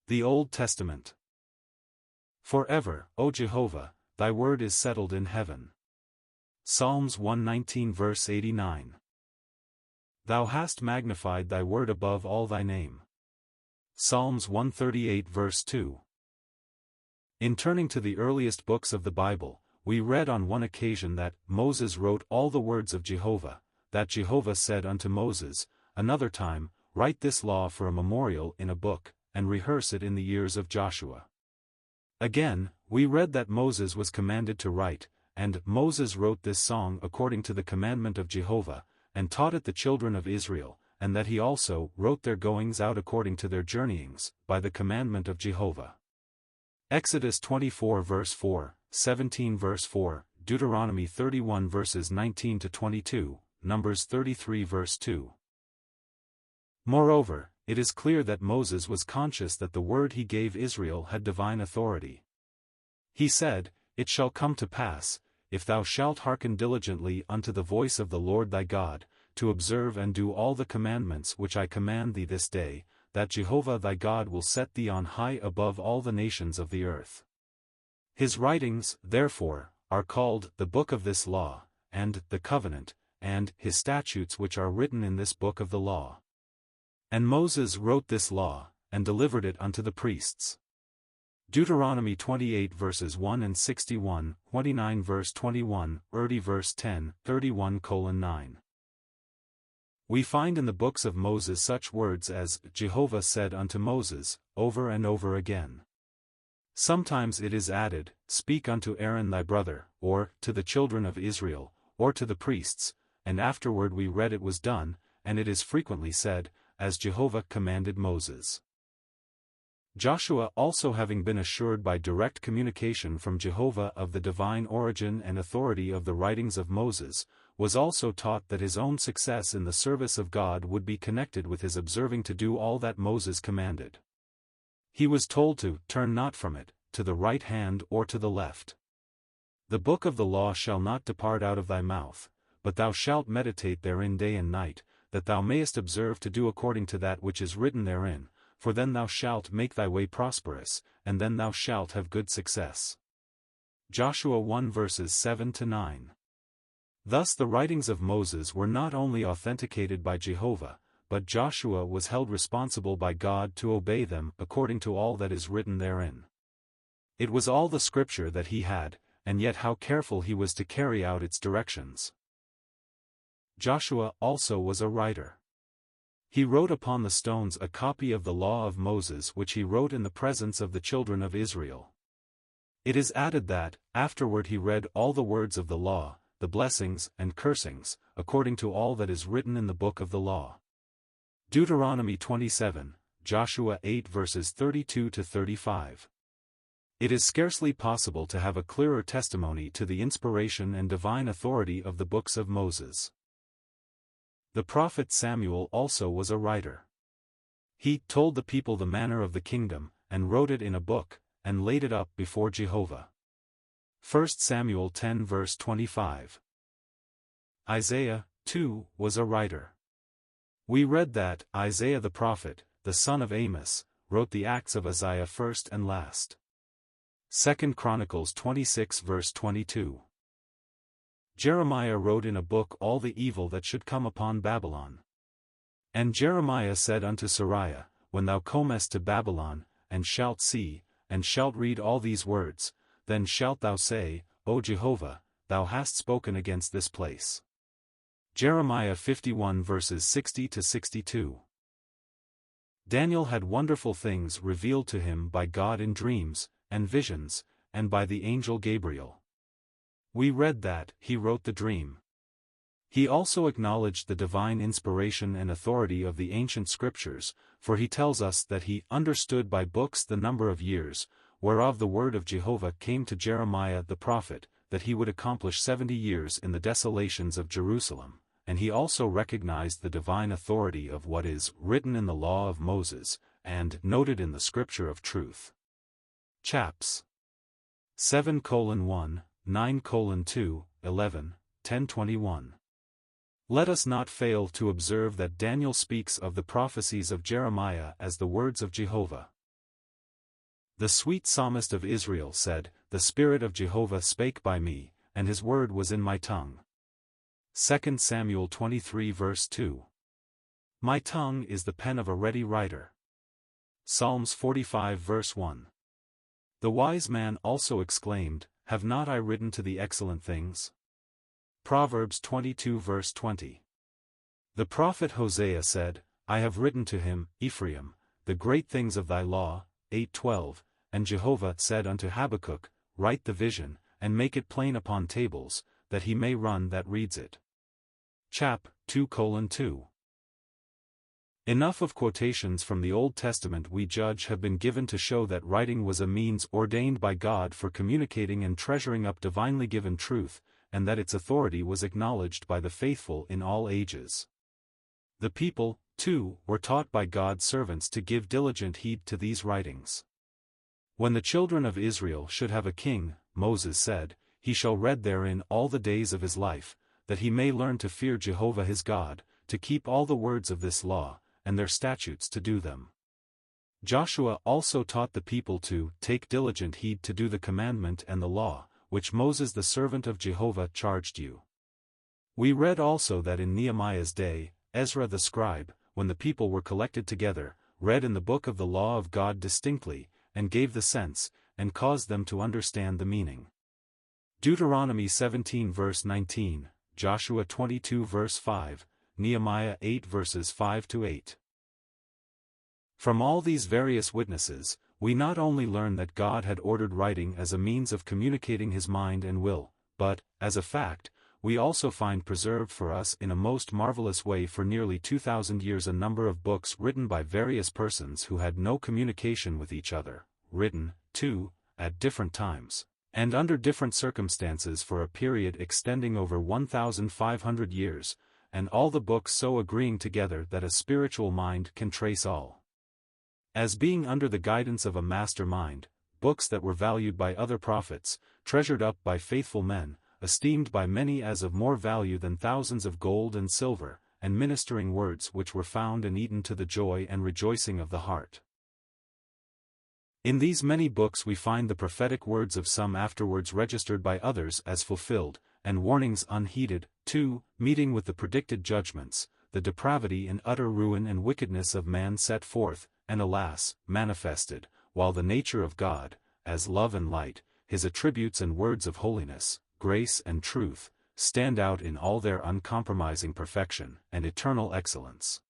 The Old Testament. Forever, O Jehovah, thy word is settled in heaven. Psalms 119 verse 89. Thou hast magnified thy word above all thy name. Psalms 138 verse 2. In turning to the earliest books of the Bible, we read on one occasion that Moses wrote all the words of Jehovah, that Jehovah said unto Moses, another time, write this law for a memorial in a book, and rehearse it in the ears of Joshua. Again, we read that Moses was commanded to write, and Moses wrote this song according to the commandment of Jehovah, and taught it the children of Israel, and that he also wrote their goings out according to their journeyings, by the commandment of Jehovah. Exodus 24 verse 4, 17 verse 4, Deuteronomy 31 verses 19 to 22, Numbers 33 verse 2. Moreover, it is clear that Moses was conscious that the word he gave Israel had divine authority. He said, It shall come to pass, if thou shalt hearken diligently unto the voice of the Lord thy God, to observe and do all the commandments which I command thee this day, that Jehovah thy God will set thee on high above all the nations of the earth. His writings, therefore, are called the Book of this Law, and the Covenant, and his statutes which are written in this book of the law. And Moses wrote this law, and delivered it unto the priests. Deuteronomy 28 verses 1 and 61, 29 verse 21, 30 verse 10, 31:9. We find in the books of Moses such words as, Jehovah said unto Moses, over and over again. Sometimes it is added, Speak unto Aaron thy brother, or, to the children of Israel, or to the priests, and afterward we read it was done, and it is frequently said, as Jehovah commanded Moses. Joshua, also having been assured by direct communication from Jehovah of the divine origin and authority of the writings of Moses, was also taught that his own success in the service of God would be connected with his observing to do all that Moses commanded. He was told to turn not from it, to the right hand or to the left. The book of the law shall not depart out of thy mouth, but thou shalt meditate therein day and night, that thou mayest observe to do according to that which is written therein, for then thou shalt make thy way prosperous, and then thou shalt have good success. Joshua 1 verses 7 to 9. Thus the writings of Moses were not only authenticated by Jehovah, but Joshua was held responsible by God to obey them according to all that is written therein. It was all the scripture that he had, and yet how careful he was to carry out its directions. Joshua also was a writer. He wrote upon the stones a copy of the law of Moses which he wrote in the presence of the children of Israel. It is added that, afterward he read all the words of the law, the blessings and cursings, according to all that is written in the book of the law. Deuteronomy 27, Joshua 8 verses 32 to 35. It is scarcely possible to have a clearer testimony to the inspiration and divine authority of the books of Moses. The prophet Samuel also was a writer. He told the people the manner of the kingdom, and wrote it in a book, and laid it up before Jehovah. 1 Samuel 10 verse 25. Isaiah, too, was a writer. We read that Isaiah the prophet, the son of Amos, wrote the acts of Isaiah first and last. 2 Chronicles 26 verse 22. Jeremiah wrote in a book all the evil that should come upon Babylon. And Jeremiah said unto Sariah, When thou comest to Babylon, and shalt see, and shalt read all these words, then shalt thou say, O Jehovah, thou hast spoken against this place. Jeremiah 51 verses 60 to 62. Daniel had wonderful things revealed to him by God in dreams, and visions, and by the angel Gabriel. We read that he wrote the dream. He also acknowledged the divine inspiration and authority of the ancient scriptures, for he tells us that he understood by books the number of years, whereof the word of Jehovah came to Jeremiah the prophet, that he would accomplish 70 years in the desolations of Jerusalem, and he also recognized the divine authority of what is written in the law of Moses, and noted in the scripture of truth. Chaps. 7:1, 9:2, 11, 10:21. Let us not fail to observe that Daniel speaks of the prophecies of Jeremiah as the words of Jehovah. The sweet psalmist of Israel said, "The Spirit of Jehovah spake by me, and his word was in my tongue." 2 Samuel 23 verse 2. My tongue is the pen of a ready writer. Psalms 45 verse 1. The wise man also exclaimed, "Have not I written to thee excellent things?" Proverbs 22 verse 20. The prophet Hosea said, "I have written to him, Ephraim, the great things of thy law," 8:12, and Jehovah said unto Habakkuk, "Write the vision, and make it plain upon tables, that he may run that reads it." Chap. 2:2. Enough of quotations from the Old Testament we judge have been given to show that writing was a means ordained by God for communicating and treasuring up divinely given truth, and that its authority was acknowledged by the faithful in all ages. The people, too, were taught by God's servants to give diligent heed to these writings. When the children of Israel should have a king, Moses said, "He shall read therein all the days of his life, that he may learn to fear Jehovah his God, to keep all the words of this law, and their statutes to do them." Joshua also taught the people to take diligent heed to do the commandment and the law, which Moses the servant of Jehovah charged you. We read also that in Nehemiah's day, Ezra the scribe, when the people were collected together, read in the book of the law of God distinctly, and gave the sense, and caused them to understand the meaning. Deuteronomy 17 verse 19, Joshua 22 verse 5, Nehemiah 8 verses 5-8. From all these various witnesses, we not only learn that God had ordered writing as a means of communicating his mind and will, but, as a fact, we also find preserved for us in a most marvelous way for nearly 2,000 years a number of books written by various persons who had no communication with each other, written, too, at different times, and under different circumstances for a period extending over 1,500 years, and all the books so agreeing together that a spiritual mind can trace all. As being under the guidance of a master mind, books that were valued by other prophets, treasured up by faithful men, esteemed by many as of more value than thousands of gold and silver, and ministering words which were found and eaten to the joy and rejoicing of the heart. In these many books we find the prophetic words of some afterwards registered by others as fulfilled, and warnings unheeded, too, meeting with the predicted judgments, the depravity and utter ruin and wickedness of man set forth, and alas, manifested, while the nature of God, as love and light, his attributes and words of holiness, grace and truth, stand out in all their uncompromising perfection and eternal excellence.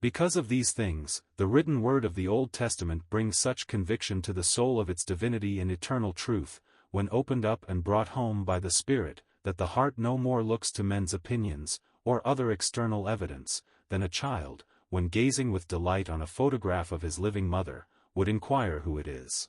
Because of these things, the written word of the Old Testament brings such conviction to the soul of its divinity and eternal truth, when opened up and brought home by the Spirit, that the heart no more looks to men's opinions, or other external evidence, than a child, when gazing with delight on a photograph of his living mother, would inquire who it is.